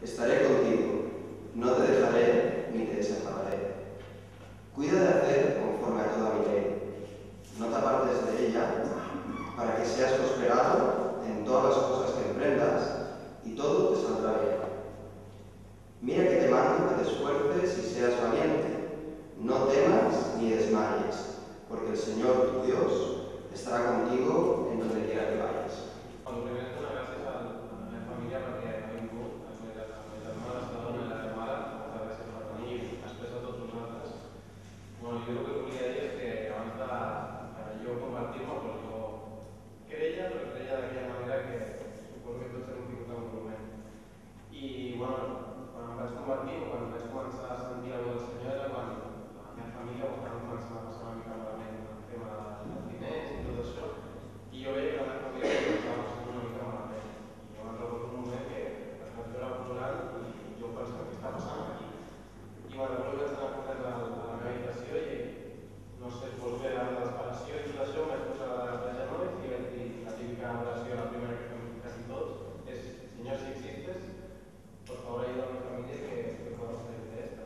estaré contigo, no te dejaré ni te desampararé. Cuida de hacer conforme a toda mi ley. No te apartes de ella, para que seas prosperado en todas las cosas que emprendas y todo te saldrá bien. Mira que te mando que te esfuerces y seas valiente. No temas ni desmayes, porque el Señor tu Dios estará contigo en donde quiera que vayas. Bueno, primero de todo, gracias a la familia perquè ha vingut, a les germanes, cada una de les germanes, moltes gràcies per venir i després a tots vosaltres. Bueno, jo el que volia dir és que abans de jo convertir-me, doncs jo creia, però creia d'aquella manera que suposo que tots hem tingut algun moment. I, bueno, quan em vaig convertir o quan vaig començar a sentir la veu del Senyor era quan la meva família estava començant a passar una mica malament el tema dels diners i tot això. I jo veia que la meva família estava passant una mica malament. I jo me'n recordo un moment que es vaig veure plorant i jo pensava què està passant aquí. I me'n recordo que vaig anar corrents a la meva habitació i no sé, suposo que era la desesperació i tot això, em vaig posar de genolls i vaig dir la típica oració, la primera que fem quasi tots, és Señor, si existes, por favor ayuda a mi familia que pueda salir de esta.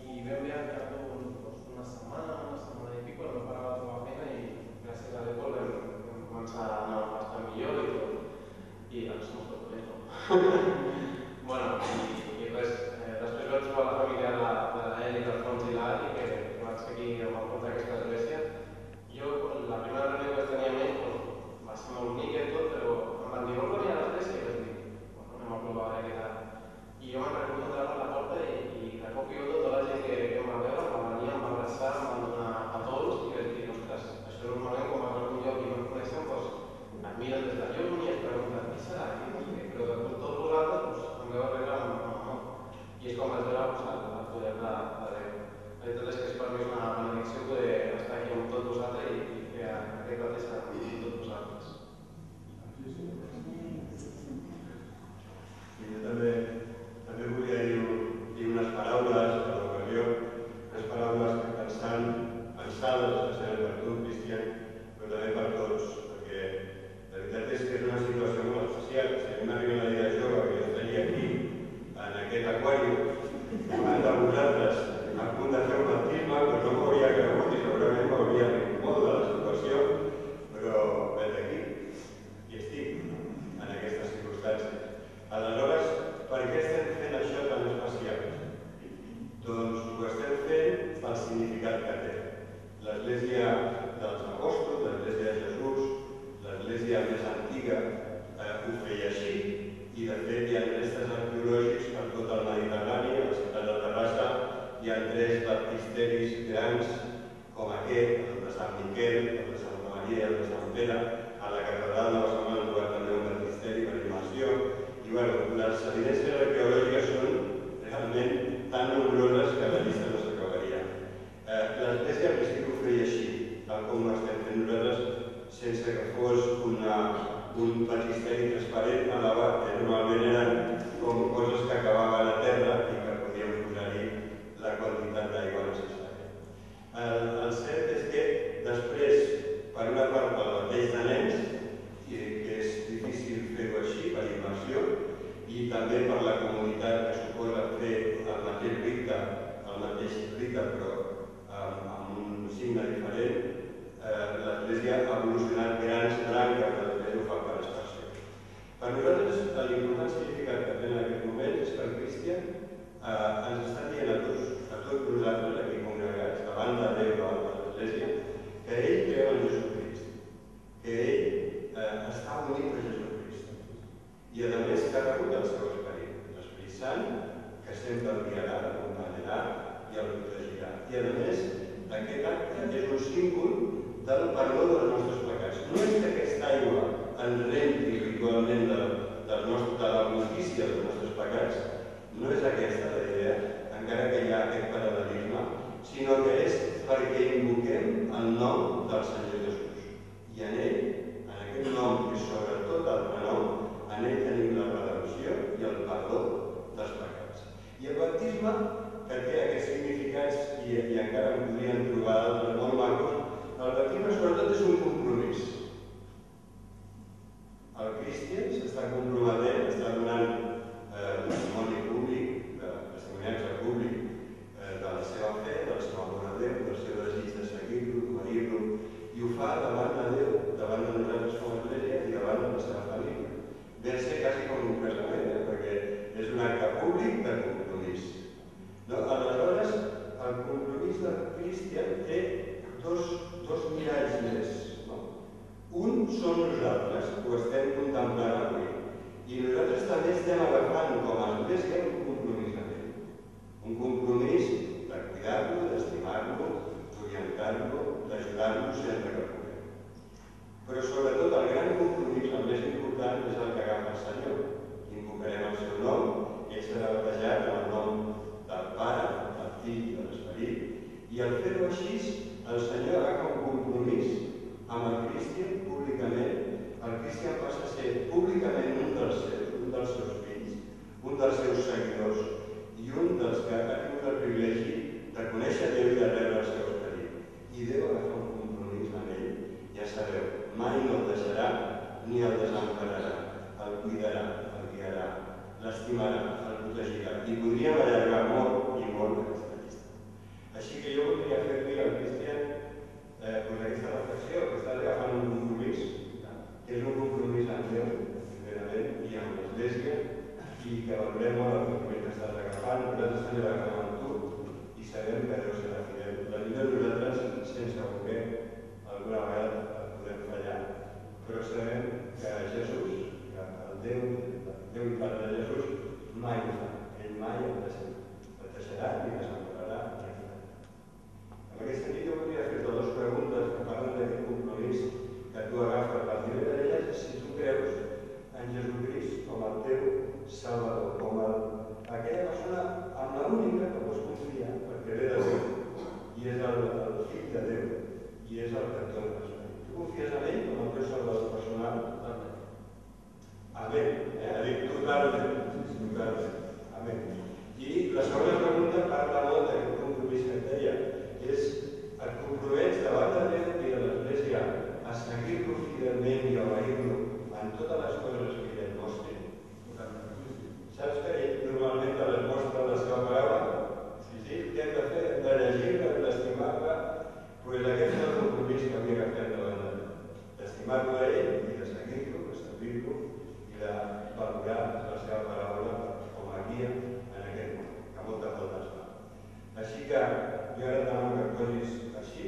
Y veo que al cabo una semana y pico, no paraba toda la pena y gracias a Dios vam començar a anar bastant millor i tot. I ara som tot bé, no? Bueno, i res, després vaig trobar la família de l'Eli, d'Alfons i l'Ali, que vaig seguir amb el compte d'aquesta església. Jo, la primera reunió que vaig tenir amb ells, va ser molt bonica i tot, però em van dir, vols venir a l'església? I vaig dir, bueno, anem a provar a veure què tal. I jo me'n recordo entrar per la porta i de cop i volta tota la gent que em va veure em va venir, em va abraçar, em va donar patols i vaig dir, ostres, això normalment quan vas a algun lloc i no em coneixen, doncs et miren des de lluny i et pregunten qui serà, però de tots vosaltres em veu arreglar amb amor. I és com vaig veure el poder de Déu. La veritat és que és per mi una benedicció poder estar aquí amb tots vosaltres i fer aquest rato estar amb tots vosaltres. I jo també volia dir unes paraules per l'ocasió, unes paraules pensades especialment per tu, Cristian, però també per tots, perquè la veritat és que és una situació molt especial. Si a mi m'arriba la idea jove que jo estaria aquí, en aquest aquari, davant de vosaltres, a punt de fer un baptisme, doncs no m'hauria cregut i segurament m'hauria rigut molt de la situació, però vet aquí, i estic en aquestes circumstàncies. Aleshores, per què estem fent això tan especial? Doncs ho estem fent pel significat que té. L'Església dels Apòstols, l'Església de Jesús, l'Església més antiga, ho feia així, i de fet hi ha restes arqueològics per tot el Mediterrani, a la ciutat de Terrassa hi ha 3 baptisteris grans com aquest, el de Sant Miquel, el de Santa Maria i el de Sant Pere. A la catedral de Barcelona han trobat també un baptisteri per immersió. I bueno, les evidències arqueològiques són realment tan nombroses que la llista no s'acabaria. L'Església al principi ho feia així, tal com ho estem fent nosaltres, sense que fos un baptisteri transparent elevat, que normalment eren com coses que acabaven a terra i que podíem posar-hi la quantitat d'aigua necessària. El cert és que després, per una part, pel bateig de nens, que és difícil fer-ho així, per immersió, i també per la comunitat que suposa fer el mateix rite, però amb un signe diferent, l'Església ha evolucionat grans branques de l'Església ho fa per expressió. Per nosaltres, l'important significat que té en aquest moment és que el Cristian ens està dient a tots nosaltres aquí congregats, davant de Déu, davant de l'Església, que ell creu en Jesucrist, que ell està unit a Jesucrist i a més que ha rebut el seu esperit, l'Esperit Sant, que sempre el guiarà, l'acompanyarà i el protegirà. I a més, aquest acte és un símbol del perdó dels nostres pecats. No és que aquesta aigua ens renti ritualment de la justícia dels nostres pecats, no és aquesta la idea, encara que hi ha aquest paral·lelisme, sinó que és perquè invoquem el nom del Senyor Jesús. I en ell, en aquest nom que és sobretot el nom, en ell tenim la redempció i el perdó dels pecats. I el baptisme, que té aquests significats i encara en podríem trobar altres molt macos, el baptisme sobretot és un compromís. El Cristian s'està comprometent, està donant únicament un dels seus fills, un dels seus seguidors i un dels que ha tingut el privilegi de conèixer Déu i de rebre el seu esperit. I Déu agafa un compromís amb ell, ja sabeu, mai no el deixarà ni el desempararà, el cuidarà, el guiarà, l'estimarà, el protegirà. I podríem allargar molt i molt aquesta llista. Així que jo voldria fer-li al Cristian aquesta reflexió, que estàs agafant un compromís, que és un compromís amb Déu, primerament, i amb l'Església, i que valorem molt el compromís que estàs agafant, nosaltres també l'agafem amb tu, i sabem que Déu serà fidel. La vida de nosaltres, sense voler, alguna vegada podem fallar, però sabem que Jesús, que el Déu i Pare de Jesús, mai ho fa. Ell mai el deixarà ni desempararà ni el farà. En aquest sentit, jo voldria fer-te dues preguntes que parlen d'aquest compromís que tu agafes. La primera d'elles és si tu creus en Jesucrist com el teu Salvador, com aquella persona amb l'única que pots confiar, perquè ve de Déu, i és el fill de Déu, i és el que et dona l'esperit. Tu confies en ell com el teu Salvador personal? Amén. Ha dit totalment. Amén. I la segona pregunta parla molt d'aquest compromís que et deia, és et compromets davant de Déu i de l'Església a seguir-lo fidelment i a obeir-lo en totes les coses que ell et mostri. Saps que ell normalment te les mostra la seva paraula? Sí, què hem de fer? Hem de llegir-la, hem d'estimar-la. Doncs aquest és el compromís que havia agafat davant de Déu. D'estimar-lo a ell i de seguir-lo, de servir-lo i de valorar la seva paraula com a guia en aquest món, que molta falta es fa. Així que jo ara et demano que et posis així,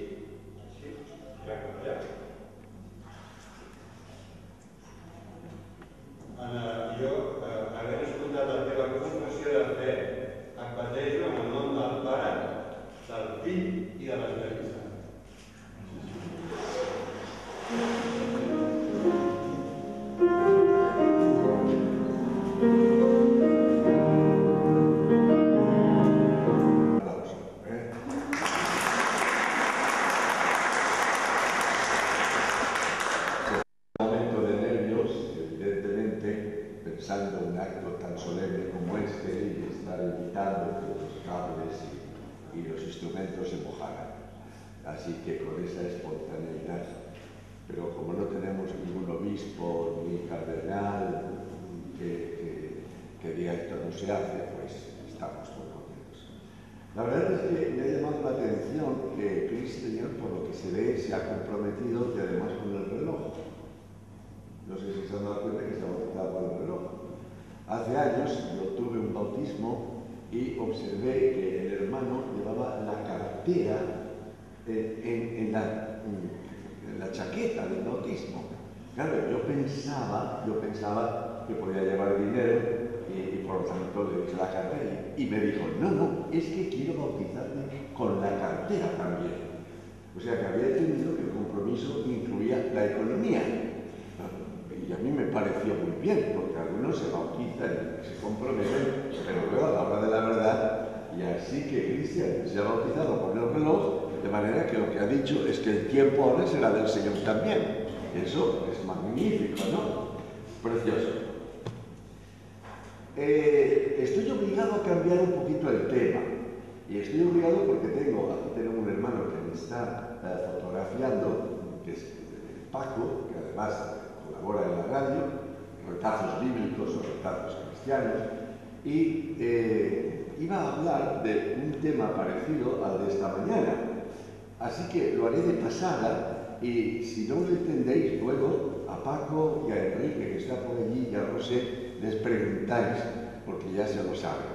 ja. Jo, havent escoltat la teva confessió de fe, et batejo en el nom del Pare, del Fill i de l'Esperit Sant. Pensando en un acto tan solemne como este y estar evitando que los cables y los instrumentos se mojaran. Así que con esa espontaneidad, pero como no tenemos ningún obispo ni cardenal que diga esto no se hace, pues estamos muy contentos. La verdad es que me ha llamado la atención que Cristian, por lo que se ve, se ha comprometido y además con el reloj. No sé si se han dado cuenta que está bautizado por el reloj. Hace años yo tuve un bautismo y observé que el hermano llevaba la cartera en la chaqueta del bautismo. Claro, yo pensaba que podía llevar dinero y por lo tanto le dije la cartera y me dijo, no, es que quiero bautizarme con la cartera también. O sea que había entendido que el compromiso incluía la economía. Y a mí me pareció muy bien, porque algunos se bautizan y se comprometen, pero luego a la hora de la verdad, y así que Cristian se ha bautizado con el reloj, de manera que lo que ha dicho es que el tiempo ahora será del Señor también. Eso es magnífico, ¿no? Precioso. Estoy obligado a cambiar un poquito el tema, y estoy obligado porque aquí tengo un hermano que me está fotografiando, que es Paco, que además colabora en la radio, retazos bíblicos o retazos cristianos, y iba a hablar de un tema parecido al de esta mañana. Así que lo haré de pasada y si no lo entendéis luego a Paco y a Enrique que está por allí y a José les preguntáis porque ya se lo saben.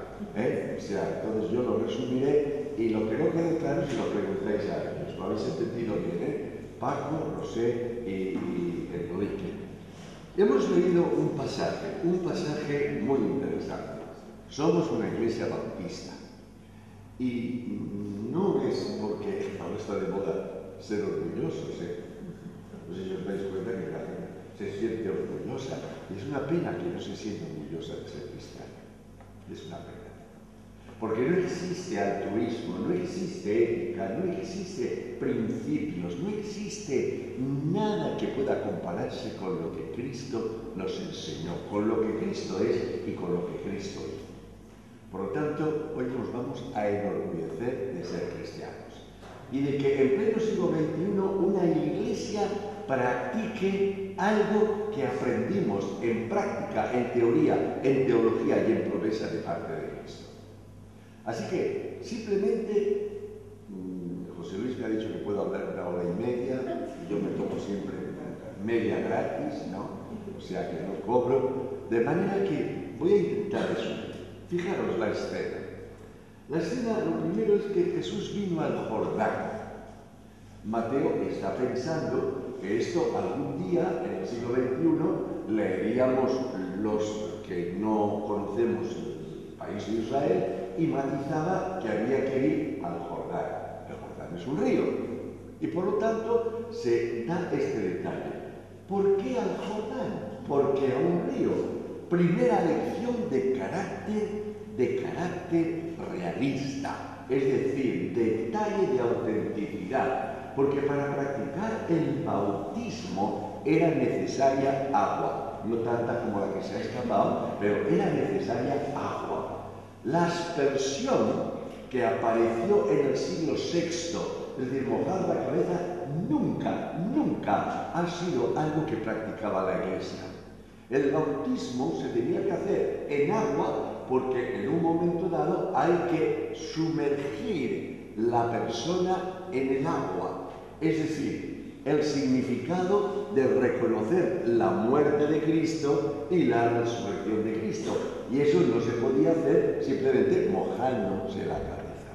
O sea, entonces yo lo resumiré y lo que no quede claro si lo preguntáis a ellos. Lo habéis entendido bien, Paco, José y Enrique. Hemos leído un pasaje muy interesante. Somos una iglesia bautista y no es porque ahora está de moda ser orgullosos, No sé si os dais cuenta que la gente se siente orgullosa y es una pena que no se sienta orgullosa de ser cristiana. Es una pena. porque no existe altruismo, no existe ética, no existe principios, no existe nada que pueda compararse con lo que Cristo nos enseñó, con lo que Cristo es y con lo que Cristo hizo. Por lo tanto, hoy nos vamos a enorgullecer de ser cristianos y de que en pleno siglo XXI una iglesia practique algo que aprendimos en práctica, en teoría, en teología y en promesa de parte de Cristo. Así que, simplemente, José Luis me ha dicho que puedo hablar 1 hora y media, y yo me tomo siempre media gratis, ¿no? O sea que no cobro, de manera que voy a intentar resumir. Fijaros la escena. La escena, lo primero es que Jesús vino al Jordán. Mateo está pensando que esto algún día, en el siglo XXI, leeríamos los que no conocemos el país de Israel y matizaba que había que ir al Jordán. El Jordán es un río y por lo tanto se da este detalle. ¿Por qué al Jordán? Porque a un río. Primera lección de carácter realista, es decir, detalle de autenticidad, porque para practicar el bautismo era necesaria agua, no tanta como la que se ha escapado, pero era necesaria agua. La aspersión que apareció en el siglo VI, es decir, mojar la cabeza, nunca ha sido algo que practicaba la Iglesia. El bautismo se tenía que hacer en agua porque en un momento dado hay que sumergir la persona en el agua. Es decir, el significado de reconocer la muerte de Cristo y la resurrección de Cristo. Y eso no se podía hacer simplemente mojándose la cabeza.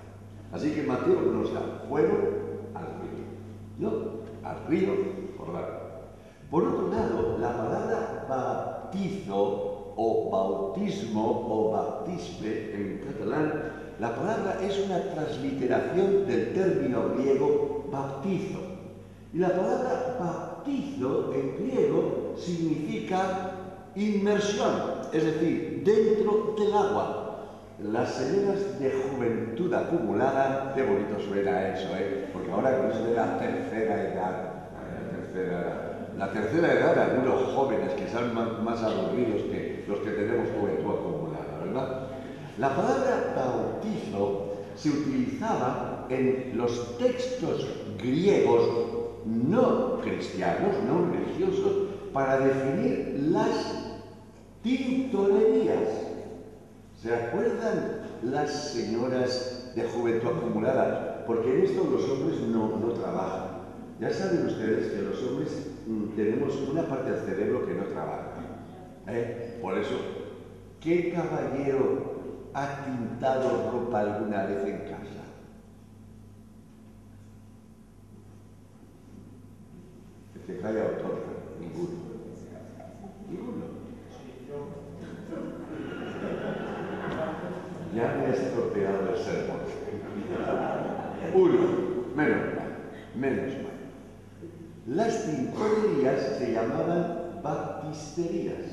Así que Mateo nos da fuego al río. ¿No? Al río Jordán. Por otro lado, la palabra bautizo o bautismo o baptisme en catalán, la palabra es una transliteración del término griego bautizo. Y la palabra bautizo en griego significa inmersión, es decir, dentro del agua. Las señoras de juventud acumulada, qué bonito suena eso, porque ahora con eso de la tercera edad, la tercera edad, algunos jóvenes que son más aburridos que los que tenemos juventud acumulada, ¿verdad? La palabra bautizo se utilizaba en los textos griegos no cristianos, no religiosos, para definir las tintorerías. ¿Se acuerdan las señoras de juventud acumulada? Porque en esto los hombres no trabajan. Ya saben ustedes que los hombres tenemos una parte del cerebro que no trabaja. Por eso, ¿qué caballero ha tintado ropa alguna vez en casa? Que te calla autor, ninguno. Ya me he estropeado el sermón. Uno, menos mal. Las tintorerías se llamaban baptisterías,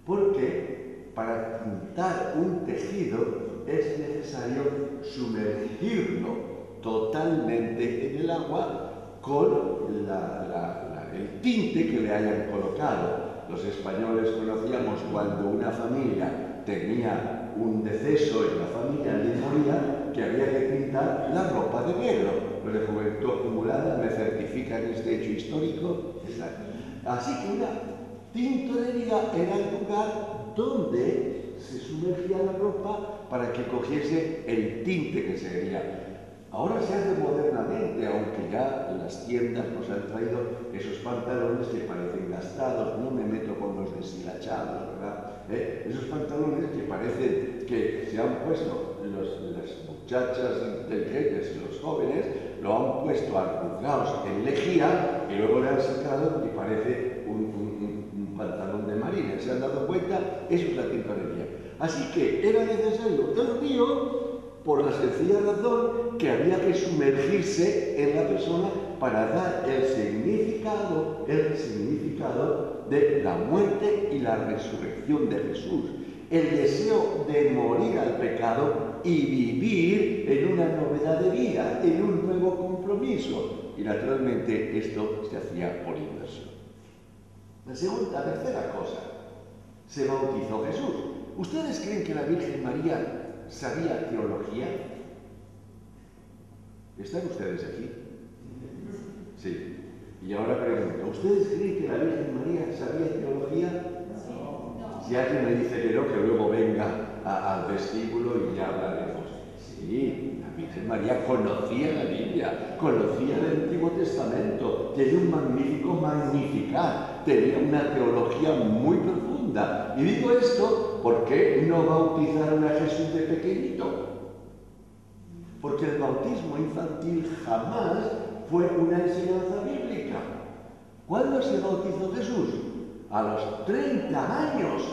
porque para tintar un tejido es necesario sumergirlo totalmente en el agua con el tinte que le hayan colocado. Los españoles conocíamos cuando una familia tenía un deceso en la familia, alguien moría, que había que pintar la ropa de negro. Los de juventud acumulada me certifican este hecho histórico. Así que una tintorería era el lugar donde se sumergía la ropa para que cogiese el tinte que se quería. Ahora se hace modernamente, aunque ya las tiendas nos han traído esos pantalones que parecen gastados, no me meto con los deshilachados, ¿verdad? Esos pantalones que parecen que se han puesto las muchachas inteligentes y los jóvenes, lo han puesto arrugados en lejía y luego le han sacado y parece un pantalón de marina. ¿Se han dado cuenta? Eso es la tintorería. Así que era necesario el río por la sencilla razón que había que sumergirse en la persona para dar el significado de la muerte y la resurrección de Jesús. el deseo de morir al pecado y vivir en una novedad de vida, en un nuevo compromiso. Y naturalmente esto se hacía por inversión. La tercera cosa, se bautizó Jesús. ¿Ustedes creen que la Virgen María sabía teología? ¿Están ustedes aquí? Sí. Y ahora pregunto, ¿ustedes creen que la Virgen María sabía teología? Si alguien me dice que no, que luego venga al vestíbulo y ya hablaremos. Sí, la Virgen María conocía la Biblia, conocía el Antiguo Testamento, tenía un magnífico Magnificat, tenía una teología muy profunda. Y digo esto, ¿por qué no bautizaron a Jesús de pequeñito? Porque el bautismo infantil jamás fue una enseñanza bíblica. ¿Cuándo se bautizó Jesús? A los 30 años.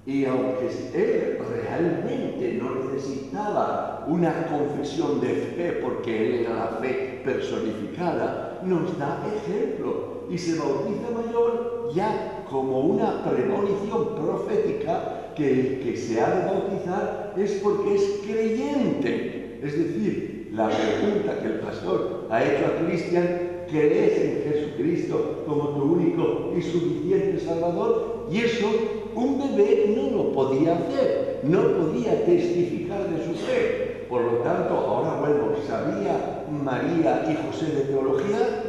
Y aunque él realmente no necesitaba una confesión de fe, porque él era la fe personificada, nos da ejemplo. Y se bautiza mayor ya como una premonición profética que el que se ha de bautizar es porque es creyente. Es decir, la pregunta que el pastor ha hecho a Cristian: ¿crees en Jesucristo como tu único y suficiente Salvador? Y eso un bebé no lo podía hacer, no podía testificar de su fe. Por lo tanto, ahora vuelvo, ¿sabía María y José de teología?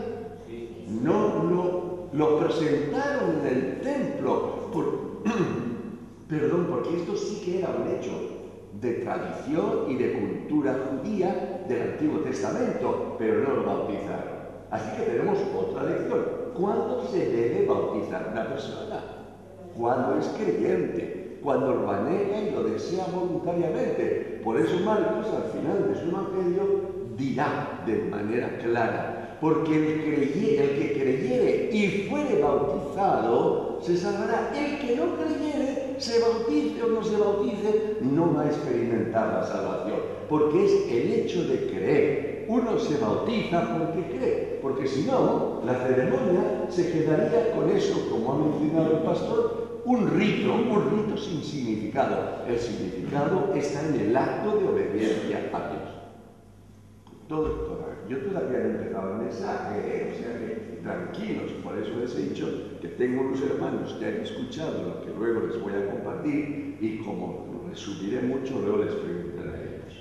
No lo presentaron en el templo, porque esto sí que era un hecho de tradición y de cultura judía del Antiguo Testamento, pero no lo bautizaron. Así que tenemos otra lección. ¿Cuándo se debe bautizar una persona? Cuando es creyente, cuando lo anhela y lo desea voluntariamente. Por eso Marcos, al final de su evangelio, dirá de manera clara: porque el que creyere y fuere bautizado se salvará. El que no creyere, se bautice o no se bautice, no va a experimentar la salvación, porque es el hecho de creer. Uno se bautiza porque cree, porque si no, la ceremonia se quedaría con eso, como ha mencionado el pastor, un rito sin significado. El significado está en el acto de obediencia a Dios. Yo todavía no he empezado el mensaje, o sea que tranquilos. Por eso les he dicho que tengo unos hermanos que han escuchado lo que luego les voy a compartir, y como lo resumiré mucho, luego les preguntaré a ellos.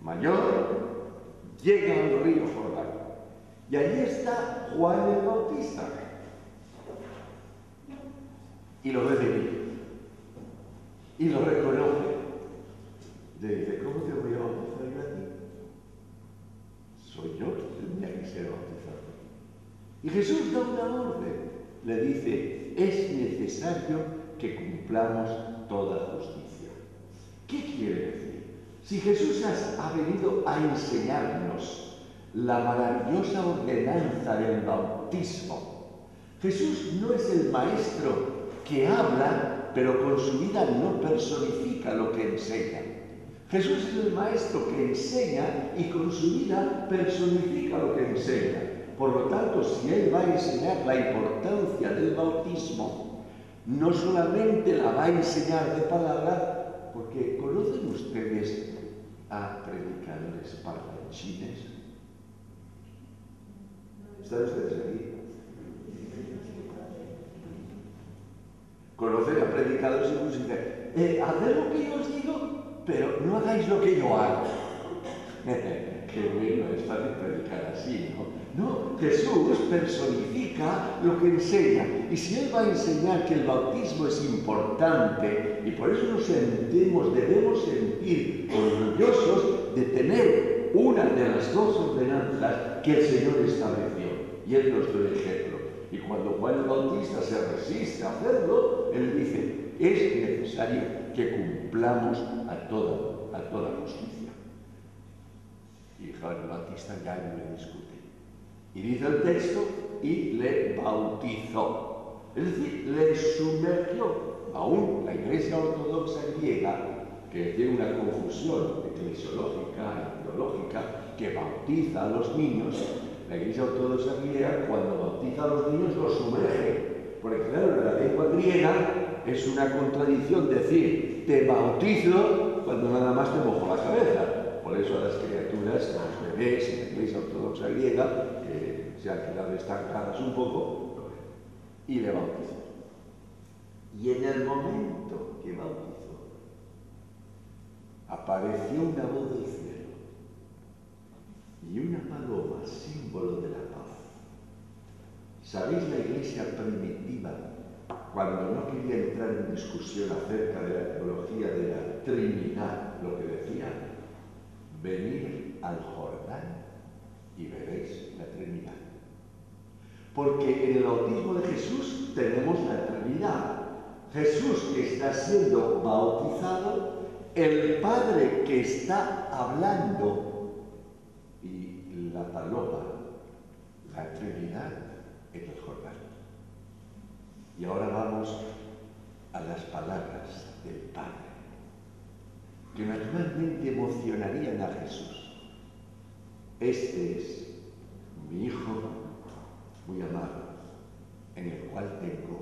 Mayor llega al río Jordán, y allí está Juan el Bautista, y lo ve venir, y lo reconoce. Le dice: ¿cómo te voy a bautizar yo a ti? Soy yo que tendría que ser bautizado. Y Jesús da una orden, le dice: es necesario que cumplamos toda justicia. ¿Qué quiere decir? Si Jesús ha venido a enseñarnos la maravillosa ordenanza del bautismo, Jesús no es el maestro que habla, pero con su vida no personifica lo que enseña. Jesús es el maestro que enseña y con su vida personifica lo que enseña. Por lo tanto, si él va a enseñar la importancia del bautismo, no solamente la va a enseñar de palabra, porque ¿conocen ustedes a predicadores parlanchines? ¿Están ustedes aquí? ¿Conocen a predicadores que dicen: haced lo que yo os digo, pero no hagáis lo que yo hago? Qué bueno, es fácil predicar así, ¿no? No, Jesús personifica lo que enseña. Y si él va a enseñar que el bautismo es importante, y por eso debemos sentir orgullosos de tener una de las dos ordenanzas que el Señor estableció, y él nos dio el ejemplo. Y cuando Juan el Bautista se resiste a hacerlo, él dice: es necesario que cumplamos a toda justicia. Y Juan el Bautista ya no le discute. Y dice el texto: y le bautizó. Es decir, le sumergió. Aún la Iglesia Ortodoxa griega, que tiene una confusión eclesiológica y teológica, que bautiza a los niños, la Iglesia Ortodoxa griega, cuando bautiza a los niños, los sumerge. Porque claro, en la lengua griega es una contradicción decir te bautizo cuando nada más te mojo la cabeza. Por eso a las criaturas, a los bebés en la Iglesia Ortodoxa griega, que se han quedado estancadas un poco, y le bautizó. Y en el momento que bautizó, apareció una voz del cielo y una paloma, símbolo de la paz. ¿Sabéis la Iglesia primitiva, cuando no quería entrar en discusión acerca de la teología de la Trinidad, lo que decía? Venid al Jordán y veréis la Trinidad. Porque en el bautismo de Jesús tenemos la Trinidad. Jesús que está siendo bautizado, el Padre que está hablando y la paloma, la Trinidad en el Jordán. Y ahora vamos a las palabras del Padre, que naturalmente emocionarían a Jesús. Este es mi Hijo muy amado, en el cual tengo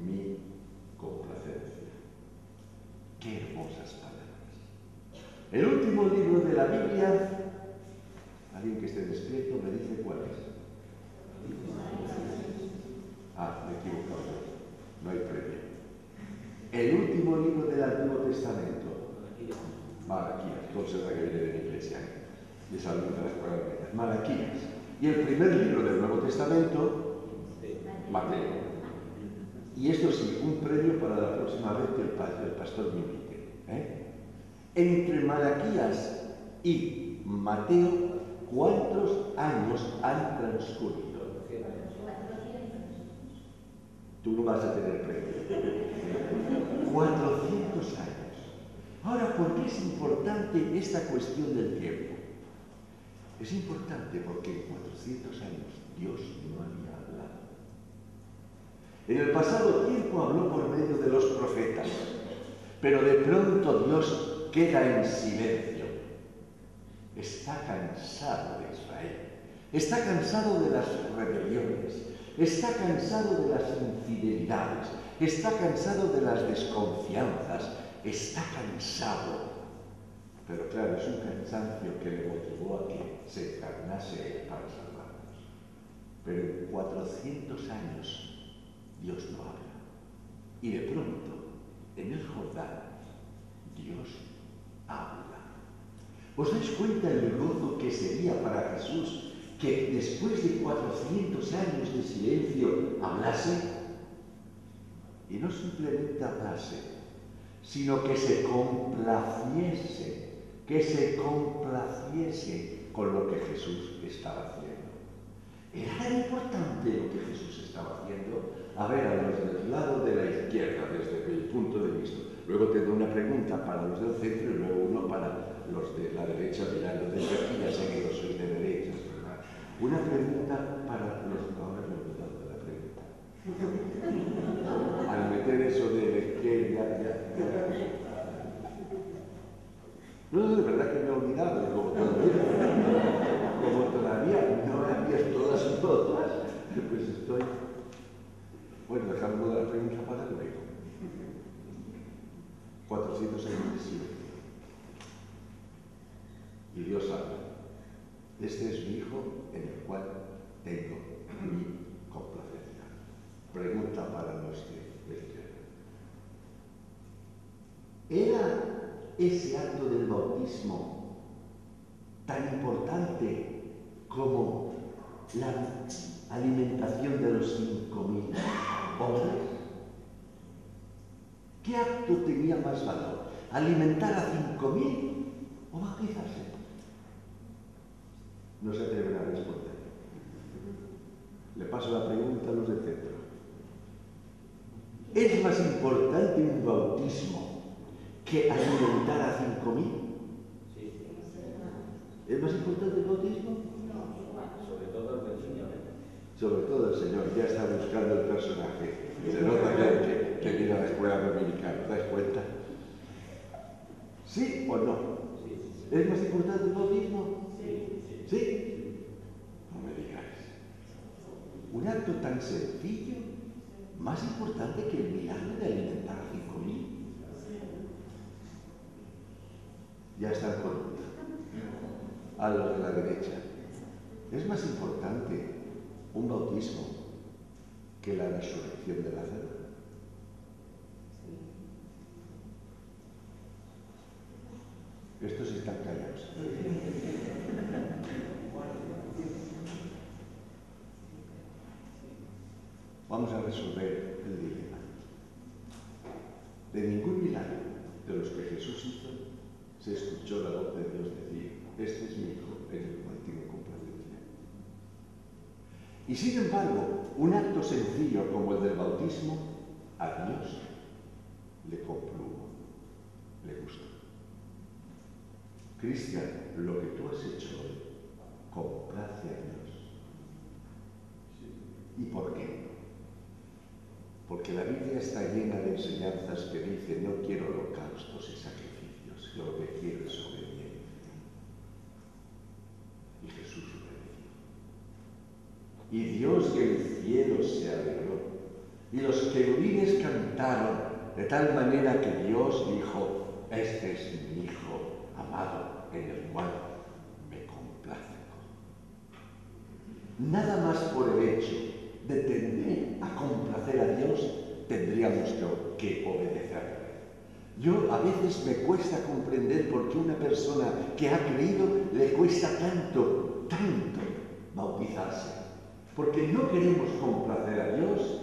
mi complacencia. ¡Qué hermosas palabras! El último libro de la Biblia, alguien que esté despierto me dice cuál es. Ah, me he equivocado, no hay premio. El último libro del Antiguo Testamento, Malaquías, cosa que viene de la Iglesia, de salud de la escuela de Malaquías. Y el primer libro del Nuevo Testamento, Mateo. Y esto sí, un premio para la próxima vez que el pastor me invite. Entre Malaquías y Mateo, ¿cuántos años han transcurrido? Tú no vas a tener premio. 400 años. Ahora, ¿por qué es importante esta cuestión del tiempo? Es importante porque en 400 años Dios no había hablado. En el pasado tiempo habló por medio de los profetas, pero de pronto Dios queda en silencio. Está cansado de Israel, está cansado de las rebeliones, está cansado de las infidelidades, está cansado de las desconfianzas, está cansado. Pero claro, es un cansancio que le motivó a que se encarnase para salvarnos. Pero en 400 años Dios no habla. Y de pronto, en el Jordán, Dios habla. ¿Os dais cuenta el gozo que sería para Jesús que después de 400 años de silencio hablase? Y no simplemente hablase, sino que se complaciese con lo que Jesús estaba haciendo. Era tan importante lo que Jesús estaba haciendo. A ver, a los del lado de la izquierda, desde mi punto de vista. Luego tendré una pregunta para los del centro y luego uno para los de la derecha, mirando desde aquí. Ya sé que no sois de derechas, ¿verdad? Una pregunta para los... Ahora me he olvidado de la pregunta. Al meter eso de la izquierda, ya. No, de verdad que me he olvidado, como todavía no he abierto las notas, pues estoy... Bueno, dejamos la pregunta para luego. 400 años de silencio. Y Dios habla. Este es mi Hijo en el cual tengo mi complacencia. Pregunta para los de izquierda. ¿Era ese acto del bautismo tan importante como la alimentación de los 5.000 hombres? ¿Qué acto tenía más valor? ¿Alimentar a 5.000 o bautizarse? No se atreven a responder. Le paso la pregunta a los de centro. ¿Es más importante un bautismo que alimentar a 5.000? ¿Es más importante el bautismo? Sobre todo el Señor. Sobre todo el Señor, ya está buscando el personaje. Se nota que viene a la escuela dominicana, ¿te das cuenta? ¿Sí o no? ¿Es más importante el bautismo? ¿Sí? No me digáis. Un acto tan sencillo, más importante que el milagro de alimentar a 5.000. Ya está en columna. A los de la derecha. Es más importante un bautismo que la resurrección de Lázaro. Estos están callados. Vamos a resolver el dilema. De ningún milagro de los que Jesús hizo se escuchó la voz de Dios decir: este es mi hijo en el cual tengo complacencia. Y sin embargo, un acto sencillo como el del bautismo, a Dios le compluvo, le gustó. Cristian, lo que tú has hecho hoy complace a Dios. ¿Y por qué? Porque la Biblia está llena de enseñanzas que dicen: no quiero holocaustos y sacrificios, yo lo que quiero es obediencia. Y Jesús obedeció. Y Dios del cielo se alegró. Y los querubines cantaron de tal manera que Dios dijo: este es mi Hijo amado, en el cual me complazco. Nada más por el hecho de tender a complacer a Dios, tendríamos que obedecerle. Yo a veces me cuesta comprender por qué una persona que ha creído le cuesta tanto bautizarse. Porque no queremos complacer a Dios.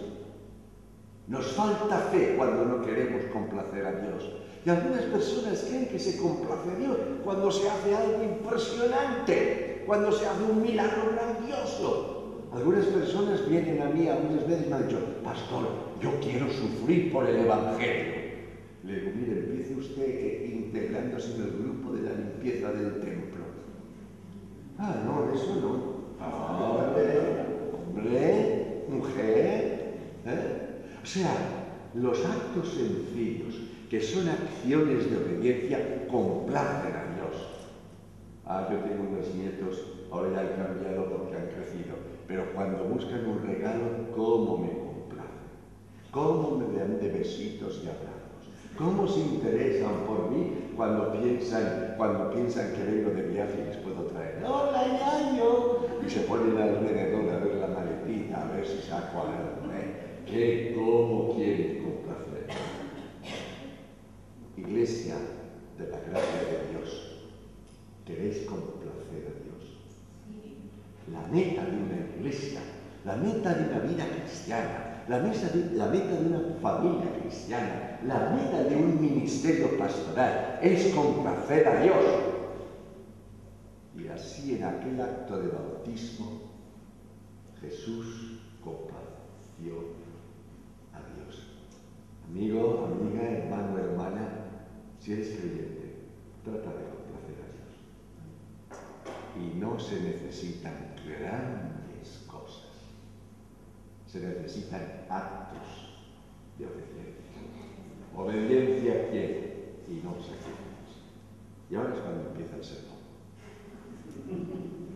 Nos falta fe cuando no queremos complacer a Dios. Y algunas personas creen que se complace a Dios cuando se hace algo impresionante, cuando se hace un milagro grandioso. Algunas personas vienen a mí algunas veces y me han dicho: pastor, yo quiero sufrir por el Evangelio. Le digo: mire, empiece usted integrándose en el grupo de la limpieza del templo. Ah, no, eso no. Hombre, mujer. O sea, los actos sencillos, que son acciones de obediencia, complacen a Dios. Ah, yo tengo unos nietos, ahora ya han cambiado porque han crecido, pero cuando buscan un regalo, ¿cómo me complacen? ¿Cómo me dan de besitos y abrazos? ¿Cómo se interesan por mí cuando piensan que vengo de viaje y les puedo traer? ¡Hola, Yayo! Y se ponen alrededor a ver la maletita, a ver si saco algo. ¿Cómo quieren complacer? Iglesia de la gracia de Dios, ¿queréis complacer a Dios? La meta de una iglesia, la meta de una vida cristiana, la meta de una familia cristiana, la meta de un ministerio pastoral es complacer a Dios. Y así en aquel acto de bautismo, Jesús complació a Dios. Amigo, amiga, hermano, hermana, si eres creyente, trata de complacer a Dios. Y no se necesitan grandes cosas. Se necesitan actos de obediencia. Obediencia a quién y no sacrificios. Y ahora es cuando empieza el sermón.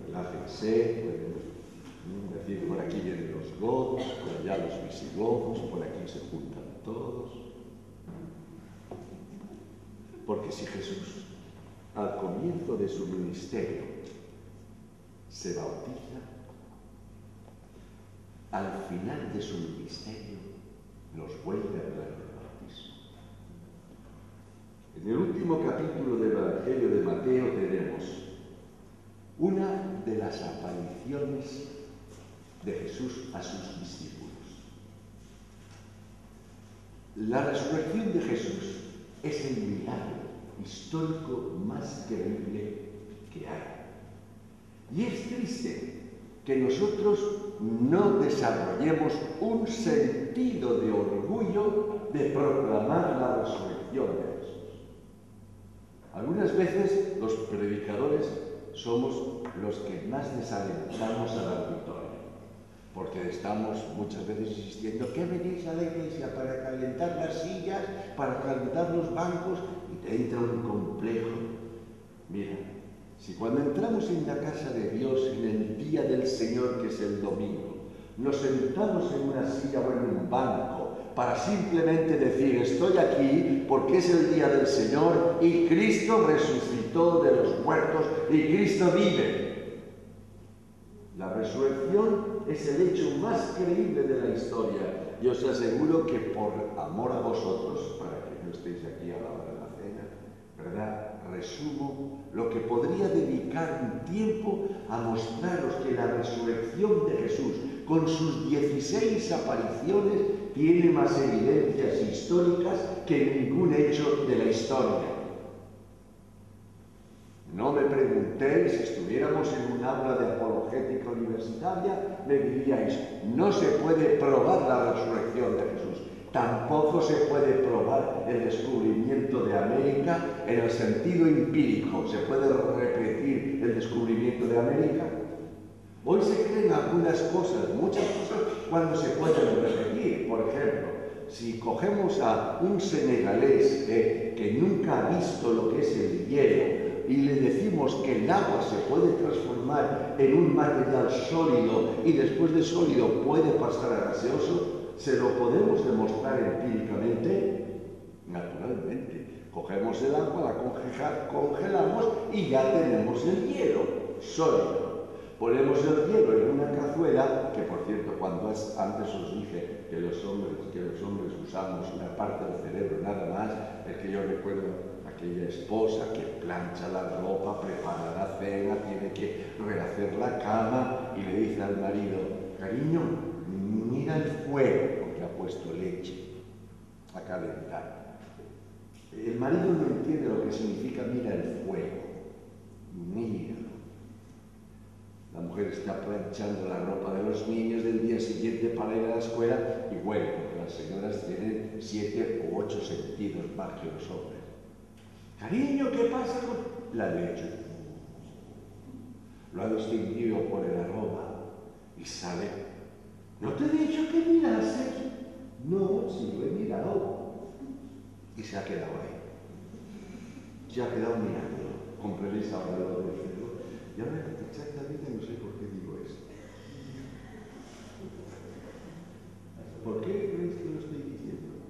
Relájense, pueden decir: por aquí vienen los godos, por allá los visigodos, por aquí se juntan todos. Porque si Jesús, al comienzo de su ministerio, se bautiza, al final de su ministerio nos vuelve a hablar del bautismo. En el último capítulo del Evangelio de Mateo tenemos una de las apariciones de Jesús a sus discípulos. La resurrección de Jesús es el milagro histórico más creíble que hay. Y es triste que nosotros no desarrollemos un sentido de orgullo de proclamar la resurrección de Jesús. Algunas veces los predicadores somos los que más desalentamos al auditorio, porque estamos muchas veces insistiendo: ¿qué venís a la iglesia para calentar las sillas, para calentar los bancos? Y te entra un complejo. Mira, si cuando entramos en la casa de Dios en el día del Señor, que es el domingo, nos sentamos en una silla o en un banco para simplemente decir, estoy aquí porque es el día del Señor y Cristo resucitó de los muertos y Cristo vive. La resurrección es el hecho más creíble de la historia. Yo os aseguro que por amor a vosotros, para que no estéis aquí a la hora de la cena, ¿verdad? Resumo lo que podría dedicar un tiempo a mostraros que la resurrección de Jesús, con sus 16 apariciones, tiene más evidencias históricas que ningún hecho de la historia. No me preguntéis, si estuviéramos en un aula de apologética universitaria, me diríais, no se puede probar la resurrección de Jesús. Tampoco se puede probar el descubrimiento de América en el sentido empírico. ¿Se puede repetir el descubrimiento de América? Hoy se creen algunas cosas, muchas cosas, cuando se pueden repetir. Por ejemplo, si cogemos a un senegalés que nunca ha visto lo que es el hielo y le decimos que el agua se puede transformar en un material sólido y después de sólido puede pasar a gaseoso, ¿se lo podemos demostrar empíricamente? Naturalmente. Cogemos el agua, la congelamos y ya tenemos el hielo sólido. Ponemos el hielo en una cazuela, que por cierto, antes os dije que los hombres usamos una parte del cerebro nada más, es que yo recuerdo aquella esposa que plancha la ropa, prepara la cena, tiene que rehacer la cama y le dice al marido, cariño, mira el fuego, porque ha puesto leche a calentar. El marido no entiende lo que significa mira el fuego, mira. La mujer está planchando la ropa de los niños del día siguiente para ir a la escuela y bueno, porque las señoras tienen 7 u 8 sentidos más que los hombres. Cariño, ¿qué pasa con la leche? Lo ha distinguido por el aroma y sabe. ¿No te he dicho que mirases? No, sí lo he mirado. Y se ha quedado ahí. Se ha quedado mirando. ¿Comprennéis ahora lo del cielo? Y ahora exactamente no sé por qué digo esto. ¿Por qué creéis que lo estoy diciendo?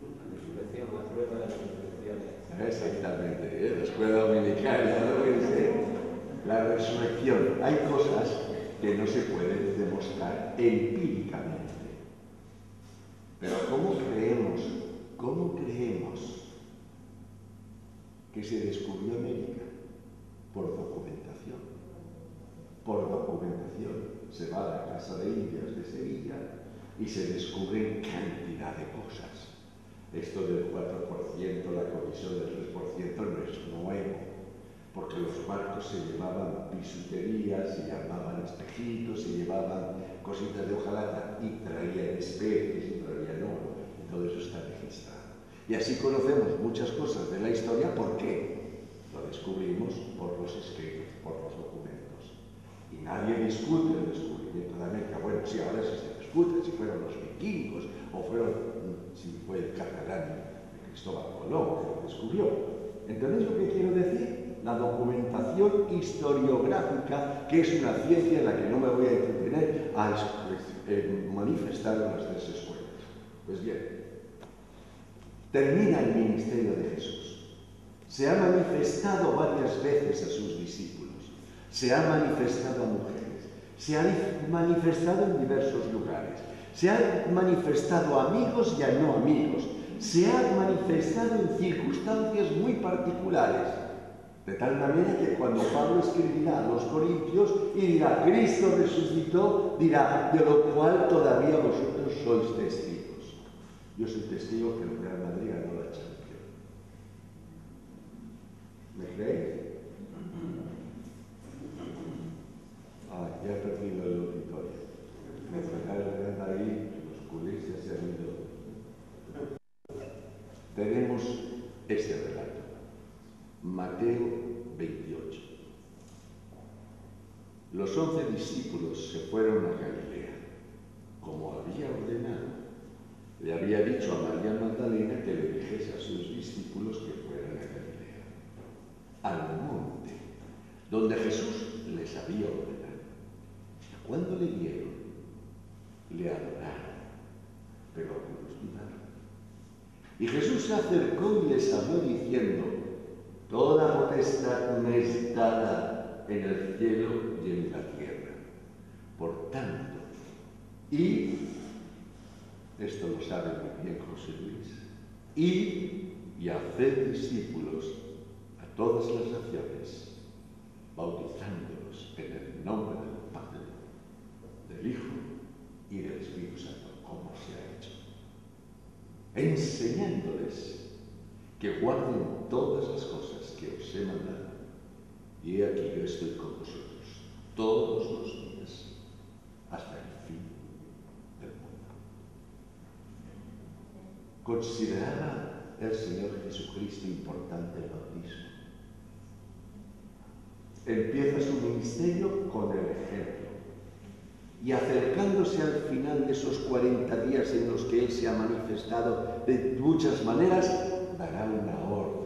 La resurrección, la prueba de la resurrección. Exactamente, la escuela dominical, no puede ser. La resurrección. Hay cosas que no se pueden demostrar empíricamente. Pero ¿cómo creemos que se descubrió América? Por documentación. Por documentación. Se va a la Casa de Indias de Sevilla y se descubren cantidad de cosas. Esto del 4%, la comisión del 3% no es nuevo, porque los barcos se llevaban bisuterías, se llamaban espejitos, se llevaban cositas de hojalata y traían especies y traían oro. Y todo eso está registrado. Y así conocemos muchas cosas de la historia. ¿Por qué? Lo descubrimos por los escritos, por los documentos. Y nadie discute el descubrimiento de América. Bueno, sí, ahora sí se discute si fueron los vikingos o si fue el catalán de Cristóbal Colón que lo descubrió. ¿Entendéis lo que quiero decir? La documentación historiográfica, que es una ciencia en la que no me voy a entretener a manifestar en las 3 escuelas. Pues bien, termina el ministerio de Jesús. Se ha manifestado varias veces a sus discípulos, se ha manifestado a mujeres, se ha manifestado en diversos lugares, se ha manifestado a amigos y a no amigos, se ha manifestado en circunstancias muy particulares, de tal manera que cuando Pablo escribirá a los Corintios y dirá, Cristo resucitó, dirá, de lo cual todavía vosotros sois testigos. Yo soy testigo que el Real Madrid ganó la Champions. ¿Me creéis? Ya he perdido el auditorio. Me sacaron el Real Madrid, los culés ya se han ido. Tenemos este relato. Mateo 28. Los 11 discípulos se fueron a Galilea, como había ordenado. Le había dicho a María Magdalena que le dijese a sus discípulos que fueran a Galilea, al monte, donde Jesús les había ordenado. Cuando le vieron, le adoraron, pero Y Jesús se acercó y les habló diciendo: toda potestad me es dada en el cielo y en la tierra. Por tanto, y esto lo sabe muy bien José Luis, y haced discípulos a todas las naciones, bautizándolos en el nombre del Padre, del Hijo y del Espíritu Santo, como se ha hecho, enseñándoles que guarden todas las cosas que os he mandado. Y he aquí yo estoy con vosotros todos los días hasta el fin del mundo. ¿Consideraba el Señor Jesucristo importante el bautismo? Empieza su ministerio con el ejemplo. Y acercándose al final de esos 40 días en los que Él se ha manifestado de muchas maneras, dará una orden.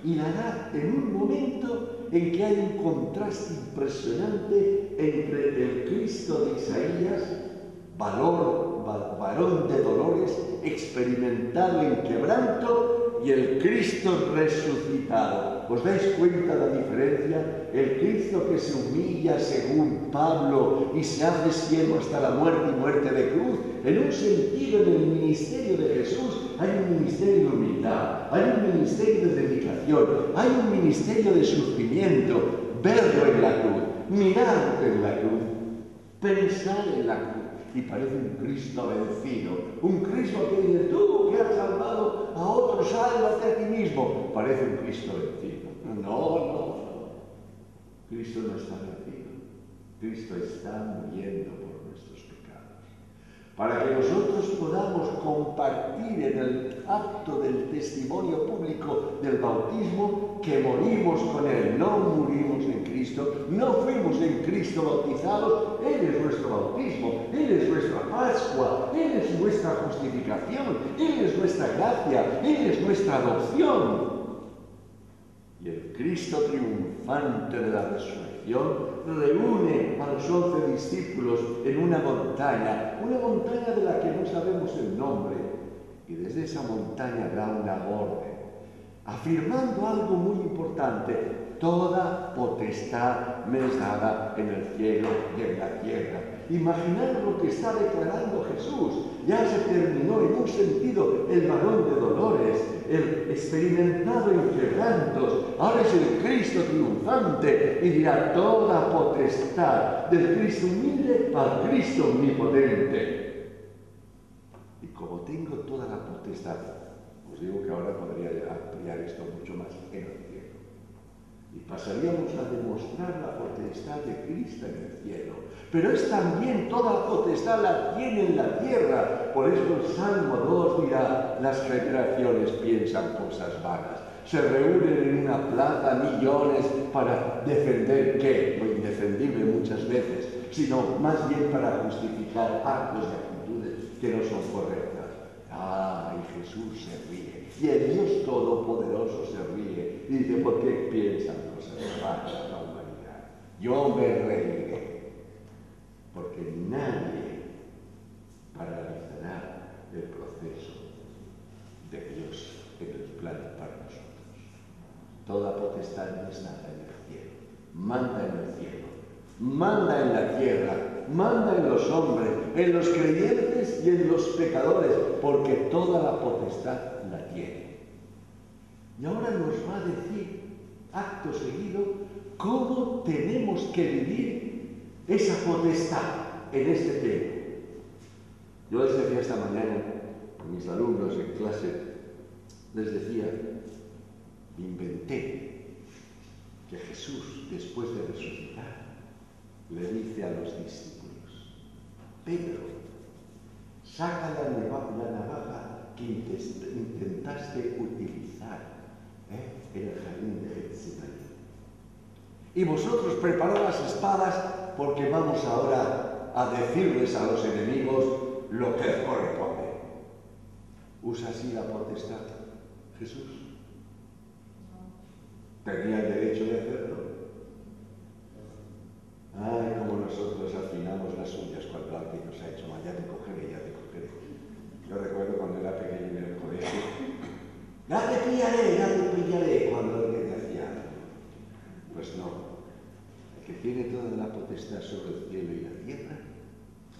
Y la hará en un momento en que hay un contraste impresionante entre el Cristo de Isaías, varón de dolores, experimentado en quebranto, y el Cristo resucitado. ¿Os dais cuenta de la diferencia? El Cristo que se humilla según Pablo y se hace siervo hasta la muerte y muerte de cruz. En un sentido, en el ministerio de Jesús hay un ministerio de humildad, hay un ministerio de dedicación, hay un ministerio de sufrimiento. Verlo en la cruz, mirarlo en la cruz, pensar en la cruz. Y parece un Cristo vencido, un Cristo que dice: tú que has salvado a otros, sálvate a ti mismo. Parece un Cristo vencido. No. Cristo no está vencido. Cristo está muriendo por nuestros pecados. Para que nosotros podamos compartir en el acto del testimonio público del bautismo que morimos con Él. No murimos en Cristo, no fuimos en Cristo bautizados. Él es nuestro bautismo, Él es nuestra Pascua, Él es nuestra justificación, Él es nuestra gracia, Él es nuestra adopción. Y el Cristo triunfante de la resurrección reúne a los 11 discípulos en una montaña de la que no sabemos el nombre, y desde esa montaña da una orden, afirmando algo muy importante: toda potestad me es dada en el cielo y en la tierra. Imaginad lo que está declarando Jesús. Ya se terminó en un sentido el varón de dolores, el experimentado en quebrantos. Ahora es el Cristo triunfante y dirá: toda potestad, del Cristo humilde al Cristo omnipotente. Y como tengo toda la potestad, os digo que ahora podría ampliar esto mucho más en el cielo. Y pasaríamos a demostrar la potestad de Cristo en el cielo. Pero es también toda la potestad la tiene en la tierra. Por eso el Salmo 2 dirá: las generaciones piensan cosas vanas. Se reúnen en una plaza millones para defender, ¿qué? Lo indefendible muchas veces, sino más bien para justificar actos y actitudes que no son correctas. Y Jesús se ríe, y el Dios Todopoderoso se ríe, y dice: ¿por qué piensan cosas vanas la humanidad? Yo me reiré, porque nadie paralizará el proceso de Dios en el plan para nosotros. Toda potestad no está en el cielo, manda en el cielo, manda en la tierra, manda en los hombres, en los creyentes y en los pecadores, porque toda la potestad la tiene. Y ahora nos va a decir, acto seguido, cómo tenemos que vivir esa potestad en este tiempo. Yo les decía esta mañana a mis alumnos en clase, les decía, inventé que Jesús, después de resucitar, le dice a los discípulos: Pedro, saca la navaja que intentaste utilizar en el jardín de Getsemaní. Y vosotros preparad las espadas, porque vamos ahora a decirles a los enemigos lo que corresponde. ¿Usa así la potestad Jesús? ¿Tenía el derecho de hacerlo? Ay, como nosotros afinamos las uñas cuando alguien nos ha hecho mal: ya te cogeré, ya te cogeré. Yo recuerdo cuando era pequeño en el colegio, ya te pillaré cuando alguien decía algo. Pues no, el que tiene toda la potestad sobre el cielo y la tierra,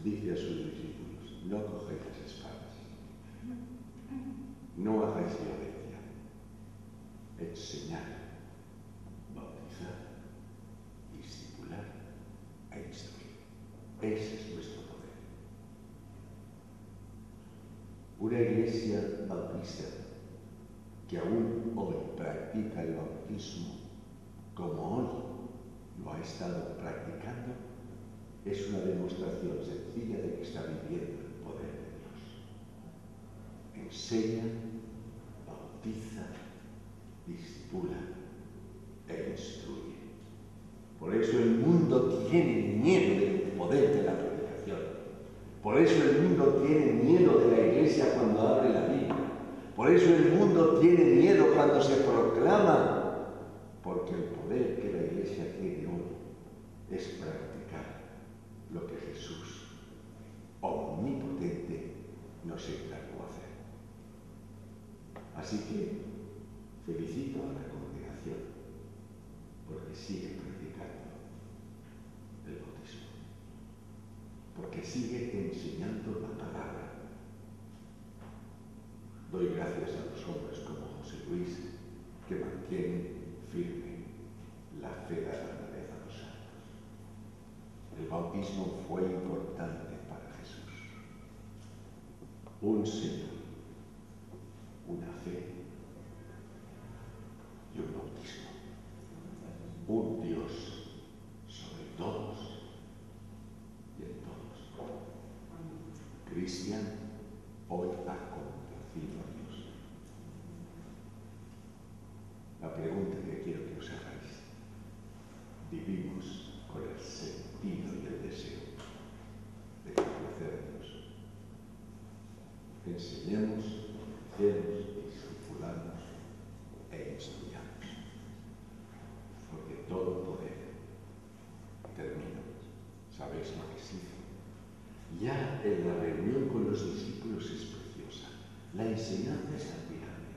dice a sus discípulos, no cogéis las espadas, no hagáis violencia, enseñad, bautizar, discipular e instruir. Ese es nuestro poder. Una iglesia bautista que aún hoy practica el bautismo como hoy lo ha estado practicando, es una demostración sencilla de que está viviendo el poder de Dios. Enseña, bautiza, discipula e instruye. Por eso el mundo tiene miedo del poder de la predicación. Por eso el mundo tiene miedo de la iglesia cuando abre la Biblia. Por eso el mundo tiene miedo cuando se proclama. Porque el poder que la iglesia tiene hoy es practicar lo que Jesús, omnipotente, nos encargó hacer. Así que felicito a la congregación porque sigue practicando el bautismo, porque sigue enseñando la palabra. Doy gracias a los hombres como José Luis, que mantienen firme la fe de la grandeza de los santos. El bautismo fue importante para Jesús. Un Señor, una fe y un bautismo. Un Dios sobre todos y en todos. Cristian hoy ha complacido a Dios. La pregunta que quiero que os hagáis: ¿vivimos con el sentido y el deseo de complacer a Dios? Enseñemos, discipulamos e instruyamos. Porque todo poder, termino, sabéis lo que se hizo. Ya en la reunión con los discípulos es preciosa. La enseñanza es admirable.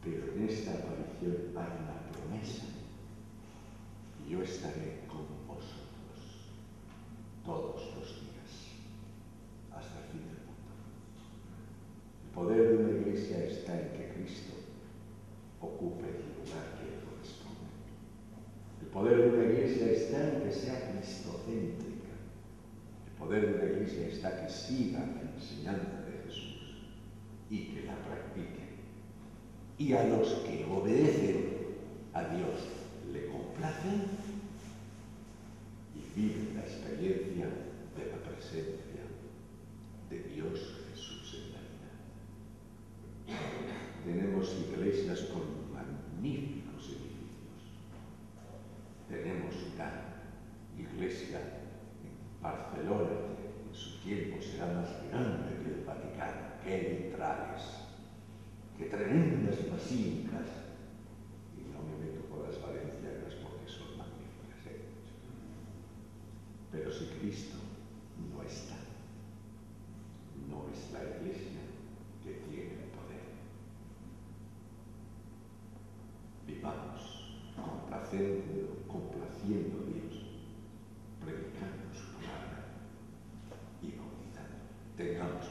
Pero en esta aparición hay una promesa. Yo estaré con vosotros todos los días, hasta el fin del mundo. El poder de una iglesia está en que Cristo ocupe el lugar que le corresponde. El poder de una iglesia está en que sea cristocéntrica. El poder de una iglesia está en que siga la enseñanza de Jesús y que la practique. Y a los que obedecen a Dios le complacen y viven la experiencia de la presencia de Dios Jesús en la vida. Tenemos iglesias con magníficos edificios. Tenemos una iglesia en Barcelona, que en su tiempo será más grande que el Vaticano, que vitrales, que tremendas basílicas. Y no me meto por las valencianas porque son magníficas. Pero si Cristo no está, no es la iglesia que tiene el poder. Vivamos complaciendo a Dios, predicando su palabra y bautizando. Tengamos